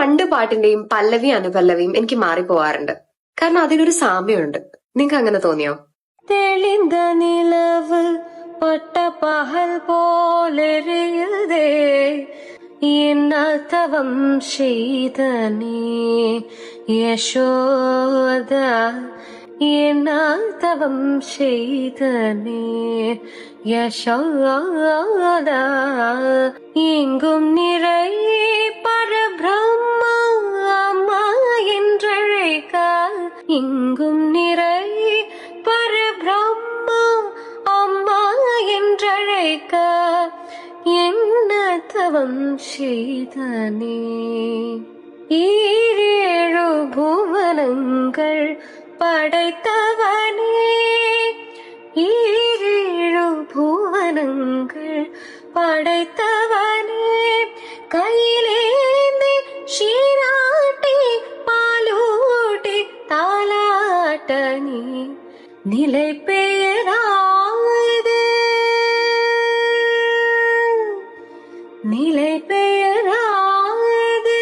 രണ്ട് പാട്ടിന്റെയും പല്ലവി അനുപല്ലവിയും എനിക്ക് മാറിപ്പോവാറുണ്ട്. കാരണം അതിനൊരു സാമ്യമുണ്ട്. നിങ്ങക്ക് അങ്ങനെ തോന്നിയോ? തെളിந்த നിലവ് പട്ട പഹൽ പോലെരിയുതേ എന്നതവം ചെയ്തനേ യശോദ എന്നതവം ചെയ്തനേ யசோத எங்கும் நிறை பரபிரம்ம அம்மா என்றழைக்க எங்கும் நிறை பரபிரம்ம அம்மா என்றழைக்க என்ன தவம் செய்தனே ஈரேழு புவனங்கள் படைத்தவனே ஈரேழு புவனங்கள் படைத்தவனே கையிலேந்தி ஷீராட்டி பாலூட்டி தாலாட்டனி நிலை பெயராது நிலை பெயராது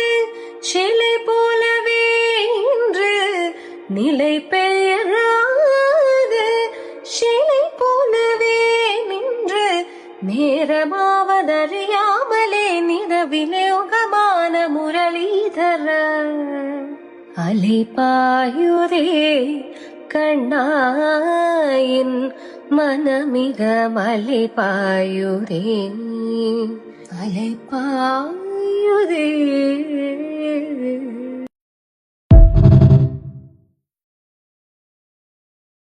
சிலை போலவே இன்று நிலை பெயராது சிலை போலவே நின்று நேரமாவதறியாமலே நிறவிலே உகமான முரளிதர அலைபாயுதே கண்ணாயின் மனமிக மலைபாயுதே அலைபாயுதே